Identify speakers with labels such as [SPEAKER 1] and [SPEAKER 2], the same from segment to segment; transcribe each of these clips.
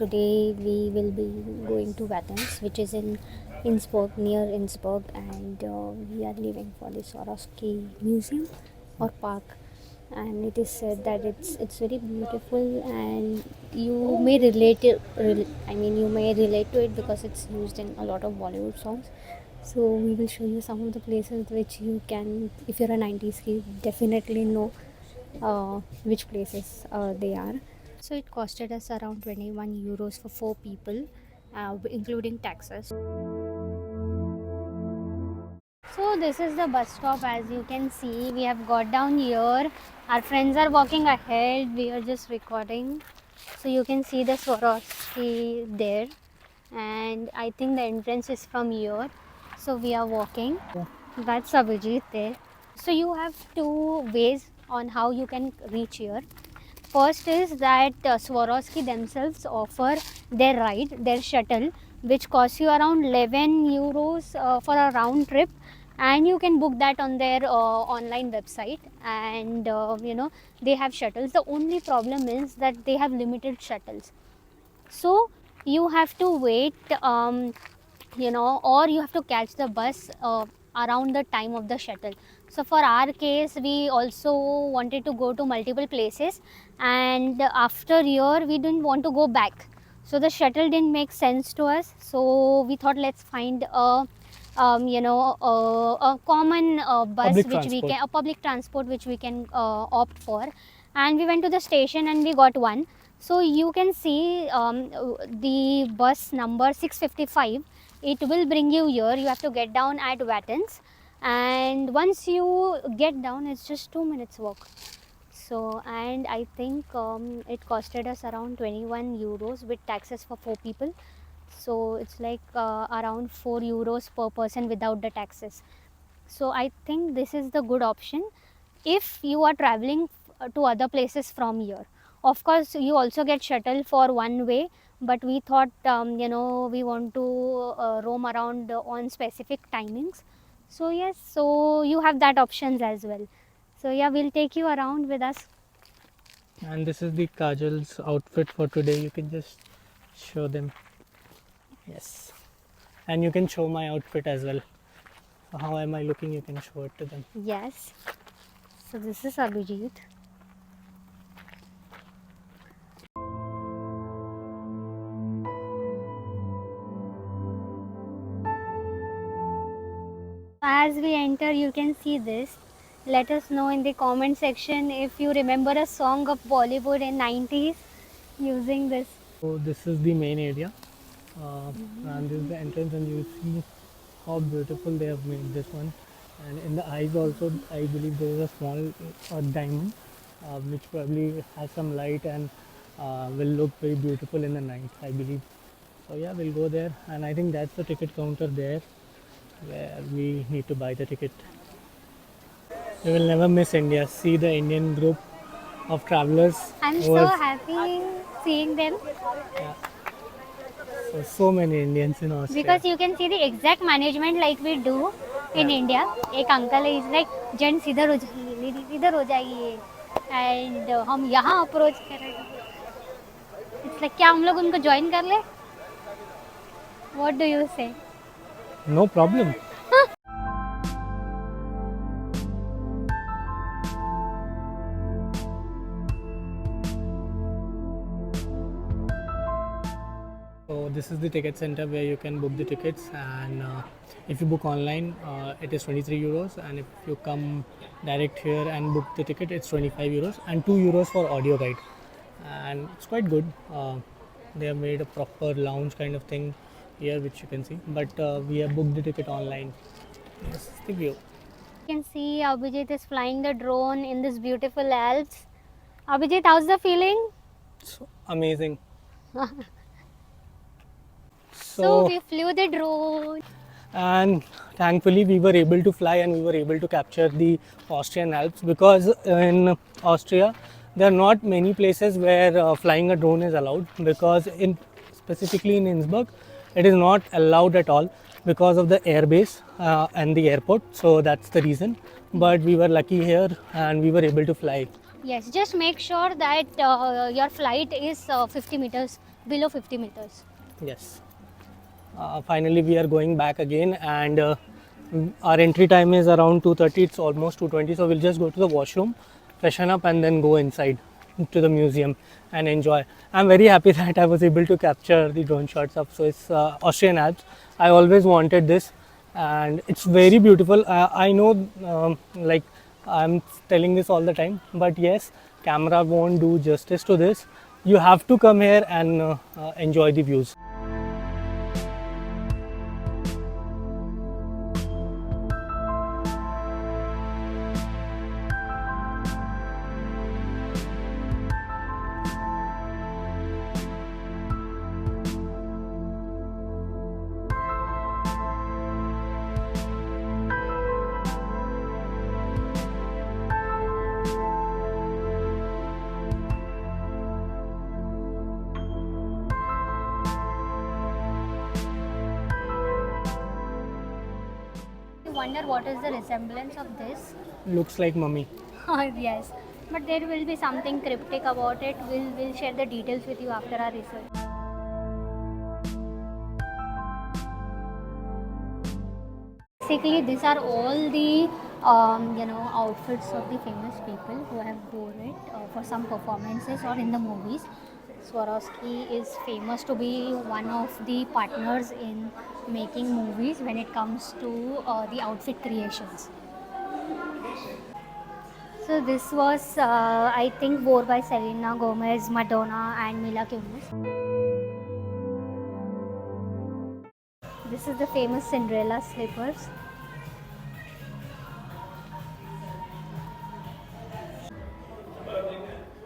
[SPEAKER 1] today we will be going to Athens, which is in Innsbruck, near Innsbruck, and we are leaving for the Swarovski Museum or Park. And it is said that it's very beautiful, and you may you may relate to it because it's used in a lot of Bollywood songs. So we will show you some of the places which you can, if you're a 90s kid, definitely know which places they are. So it costed us around 21 euros for 4 people, including taxes. So this is the bus stop. As you can see, we have got down here. Our friends are walking ahead. We are just recording. So you can see the Swarovski there, and I think the entrance is from here. So we are walking. That's Abhijit there. So you have two ways on how you can reach here. First is that Swarovski themselves offer their ride, their shuttle, which costs you around 11 euros for a round trip, and you can book that on their online website. And they have shuttles. The only problem is that they have limited shuttles, so you have to wait, or you have to catch the bus around the time of the shuttle. So for our case, we also wanted to go to multiple places, and after here we didn't want to go back, so the shuttle didn't make sense to us. So we thought, let's find a common bus a public transport which we can opt for. And we went to the station and we got one. So you can see the bus number 655. It will bring you here. You have to get down at Athens, and once you get down, it's just 2 minutes walk. So, and I think it costed us around 21 euros with taxes for 4 people. So it's like around 4 euros per person without the taxes. So I think this is the good option if you are traveling to other places from here. Of course, you also get shuttle for one way, but we thought we want to roam around on specific timings. So yes, so you have that options as well. So yeah, we'll take you around with us.
[SPEAKER 2] And this is the Kajal's outfit for today. You can just show them. Yes, and you can show my outfit as well. So how am I looking? You can show it to them.
[SPEAKER 1] Yes. So this is Abhijit. As we enter, you can see this. Let us know in the comment section if you remember a song of Bollywood in 90s using this.
[SPEAKER 2] So this is the main area, and this is the entrance, and you see how beautiful they have made this one. And in the eyes also, I believe there is a small diamond, which probably has some light and will look very beautiful in the night, I believe. So yeah, we'll go there, and I think that's the ticket counter there, where we need to buy the ticket. You will never miss India. See the Indian group of travelers.
[SPEAKER 1] I'm so happy seeing them.
[SPEAKER 2] Yeah. So many Indians in Austria.
[SPEAKER 1] Because you can see the exact management like we do in India. एक uncle is like, gents इधर हो जाइए, ladies इधर हो जाइए, and हम यहाँ approach कर रहे हैं. It's like क्या हम लोग उनको join कर ले? What do you say?
[SPEAKER 2] No problem. So this is the ticket center where you can book the tickets, and if you book online, it is 23 euros, and if you come direct here and book the ticket, it's 25 euros and 2 euros for audio guide, and it's quite good. They have made a proper lounge kind of thing here, which you can see, but we have booked the ticket online. This is the view.
[SPEAKER 1] You can see Abhijit is flying the drone in this beautiful Alps. Abhijit, how's the feeling?
[SPEAKER 2] So amazing.
[SPEAKER 1] So we flew the drone.
[SPEAKER 2] And thankfully we were able to fly, and we were able to capture the Austrian Alps, because in Austria there are not many places where flying a drone is allowed, because specifically in Innsbruck it is not allowed at all because of the airbase and the airport. So that's the reason, but we were lucky here and we were able to fly.
[SPEAKER 1] Yes, just make sure that your flight is 50 meters below 50 meters.
[SPEAKER 2] Yes. Finally, we are going back again, and our entry time is around 2:30. It's almost 2:20, so we'll just go to the washroom, freshen up, and then go inside to the museum and enjoy. I'm very happy that I was able to capture the drone shots of Swiss Austrian Alps. I always wanted this, and it's very beautiful. I know, like I'm telling this all the time, but yes, camera won't do justice to this. You have to come here and enjoy the views.
[SPEAKER 1] I wonder what is the resemblance of this.
[SPEAKER 2] Looks like mummy.
[SPEAKER 1] Yes, but there will be something cryptic about it. We'll share the details with you after our research. Basically, these are all the outfits of the famous people who have wore it for some performances or in the movies. Swarovski is famous to be one of the partners in making movies when it comes to the outfit creations. So this was, I think, wore by Selena Gomez, Madonna, and Mila Kunis. This is the famous Cinderella slippers.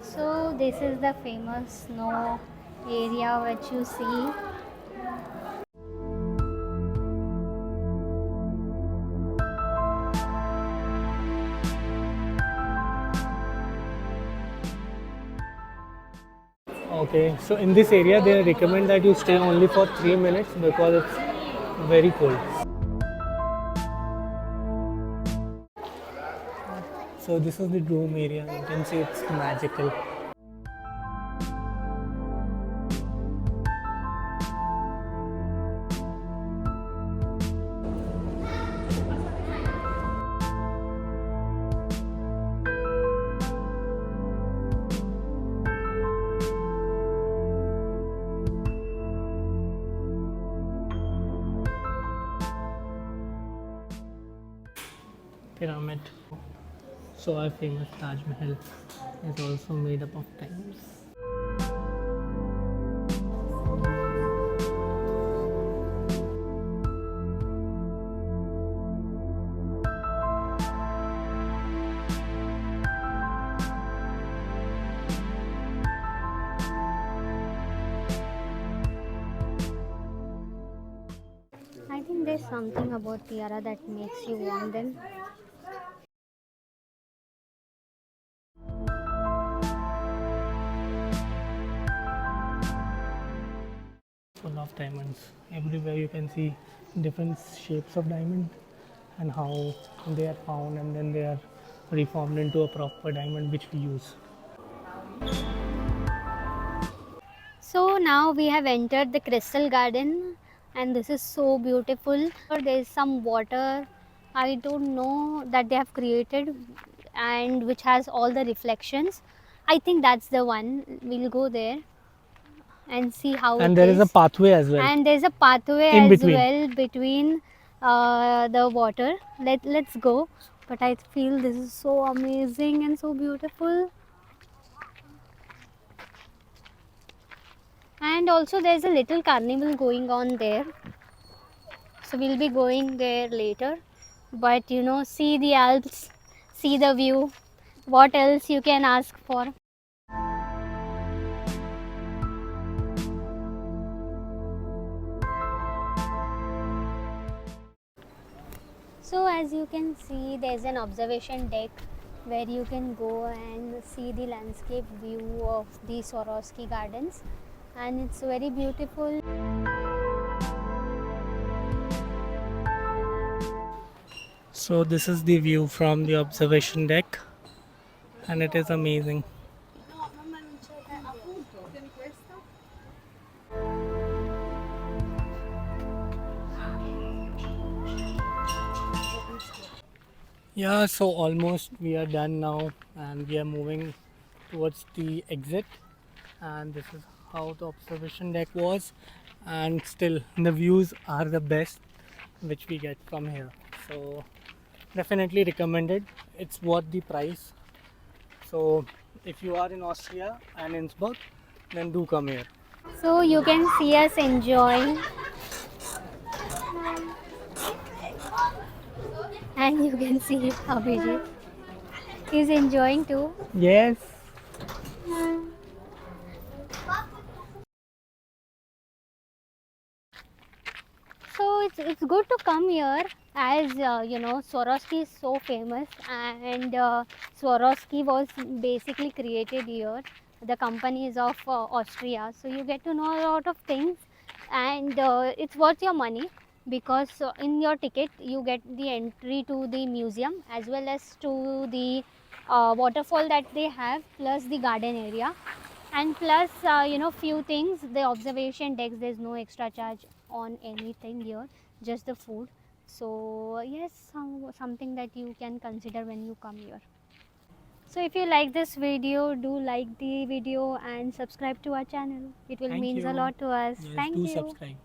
[SPEAKER 1] So this is the famous snow area which you see.
[SPEAKER 2] Okay, so in this area they recommend that you stay only for 3 minutes because it's very cold. So this is the room area. You can see it's magical. Pyramid. So our famous Taj Mahal is also made up of diamonds.
[SPEAKER 1] I think there's something about tiara that makes you want them.
[SPEAKER 2] Full of diamonds. Everywhere you can see different shapes of diamond and how they are found and then they are reformed into a proper diamond which we use.
[SPEAKER 1] So now we have entered the crystal garden and this is so beautiful. There is some water, I don't know, that they have created and which has all the reflections. I think that's the one. We'll go there and see how
[SPEAKER 2] And
[SPEAKER 1] it
[SPEAKER 2] there is a
[SPEAKER 1] is.
[SPEAKER 2] pathway as well.
[SPEAKER 1] And there's a pathway
[SPEAKER 2] In
[SPEAKER 1] as
[SPEAKER 2] between.
[SPEAKER 1] well between the water. Let's go. But I feel this is so amazing and so beautiful. And also there's a little carnival going on there. So we'll be going there later. But see the Alps, see the view. What else you can ask for? So as you can see, there's an observation deck where you can go and see the landscape view of the Swarovski gardens, and it's very beautiful.
[SPEAKER 2] So this is the view from the observation deck and it is amazing. Yeah, so almost we are done now, and we are moving towards the exit. And this is how the observation deck was, and still the views are the best which we get from here. So definitely recommended. It's worth the price. So if you are in Austria and Innsbruck, then do come here.
[SPEAKER 1] So you can see us enjoying, and you can see Abhijit is enjoying too.
[SPEAKER 2] Yes.
[SPEAKER 1] So it's good to come here, as you know, Swarovski is so famous, and Swarovski was basically created here. The company is of Austria, so you get to know a lot of things, and it's worth your money, because in your ticket you get the entry to the museum as well as to the waterfall that they have, plus the garden area, and plus you know, few things, the observation decks, there's no extra charge on anything here, just the food. So yes, something that you can consider when you come here. So if you like this video, do like the video and subscribe to our channel. It will
[SPEAKER 2] Thank
[SPEAKER 1] means a
[SPEAKER 2] you.
[SPEAKER 1] lot to us.
[SPEAKER 2] Yes,
[SPEAKER 1] Thank
[SPEAKER 2] do
[SPEAKER 1] you.
[SPEAKER 2] subscribe.